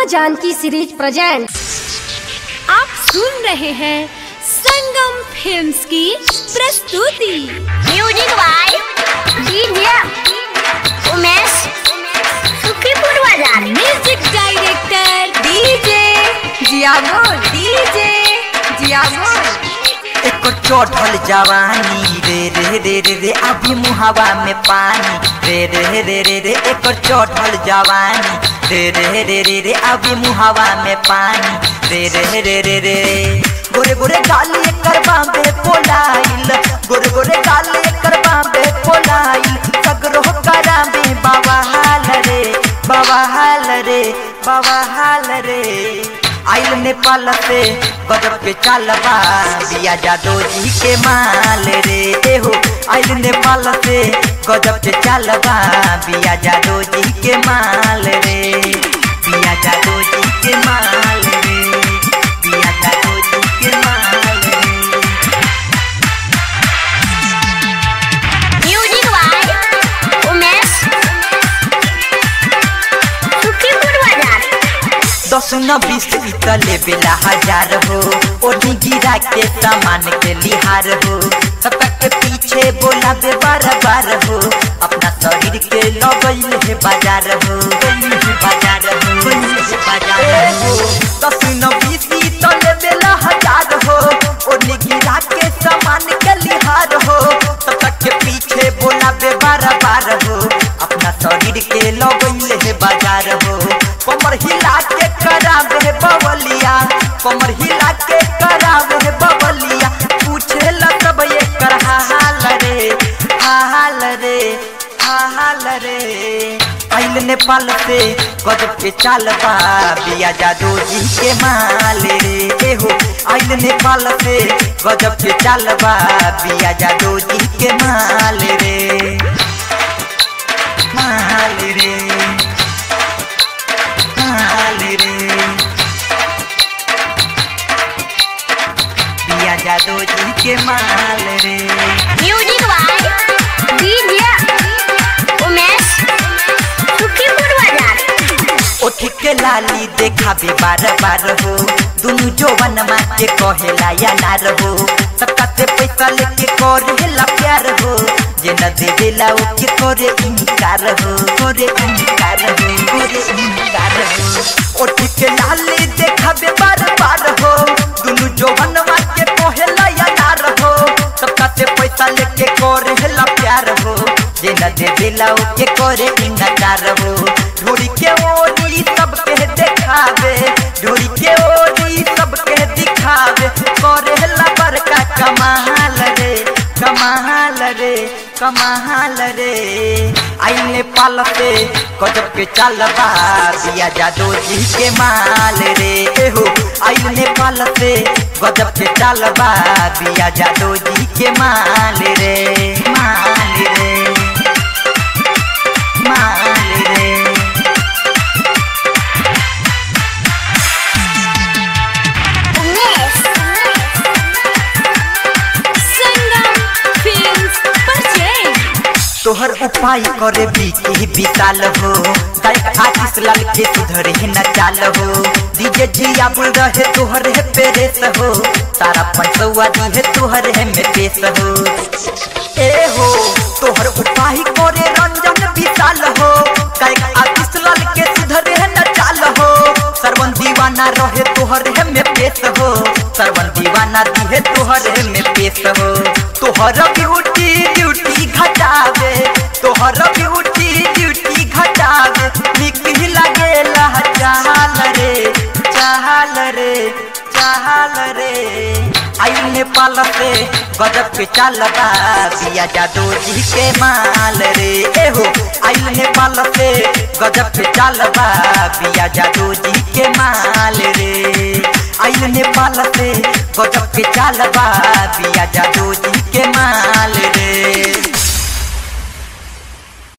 माँ Janaki series present. आप सुन रहे हैं संगम फिल्म्स की प्रस्तुति। Music by DJ Umesh Sukhipur Bazar. Music director DJ जियागो। एक चढ़ल जवानी रे रे रे रे रे अभी मुहावा में पानी रे रे रे रे रे एक चढ़ल जवानी रे रे रे रे रे अभी मुहावा में पानी रे रे रे रे रे गोरे गोरे गाल एकर बांबे पोलाइल गोरे गोरे गाल एकर बांबे पोलाइल सगरो कराबे बाबा हाल रे आइल नेपाल से गजब के चालबा बिया जादो जी के माल रे हो आइल नेपाल से गजब के चालबा बिया जादो जी के माल रे बिया जादो जी के माल रे बिया जादो जी के माल रे। म्यूजिक बाय उमेश सुखीपुर बाजार। 10 न 20 इतले बेला 1000 हो ओढ़ी गिरा के सामान के लिहार हो सबके पीछे बोला बे बार बार हो अपना शरीर के लगैल है बाजार हो 10 न 20 इतले बेला 1000 हो ओढ़ी गिरा के सामान के लिहार हो सबके पीछे बोला बे बार बार हो अपना शरीर के लगैल है बाजार हो कमर हिला के करावे बवलिया कमर हिला के करावे बवलिया पूछे ल सब एकर हाल रे आइल नेपाल से गजब के चालबा बिया जादो जी के माल रे हो आइल नेपाल से गजब के चालबा बिया जादो जी के माल रे बिया जादो जी के माल रे। Music by DJ Umesh Sukhipur Bazar. ओठ के लाली देखाबे बार बार हो दुनु जोवन माँ के कहेला या नार हो सबका से पैसा लेके करेला प्यार हो जे न देवेला ओके करे इनकार हो ओठ के लाली देखाबे बार बार हो दुनु जोवन माँ के कहेला या नार हो सबका से पैसा लेके करेला प्यार हो जे न देवेला ओके करे इनकार हो ढोरी के ओरी सबके देखावे ढोरी के ओरी सबके दिखावे करेला बड़का कमाल रे आई नेपाल से गजब के चालबा बिया जादो जी के माल रे हो आई नेपाल से गजब के चालबा बिया जादो जी के माल रे तोहर उपाय करे बीकी विशाल हो गायक आशीष लाल के सुधर ही न चाल हो डीजे जिया बोल रहे तोहर है पेरेस हो तारा पंचौआ दी है तोहर है में पेश हो ए हो तोहर उपाय करे रंजन विशाल हो गायक आशीष लाल के सुधर है न चाल हो सरवन दीवाना रहे तोहर है में पेश हो सरवन दीवाना दी है तोहर है में पेश हो तोहर ड्यूटी घटावे तोहर ड्यूटी घटावे निक ही लगेला चाल रे आई नेपाल से गजब के चालबा बिया जादो जी के माल रे हो आई नेपाल से गजब के चालबा बिया जादो जी के माल रे आई नेपाल से गजब के चालबा बिया जादो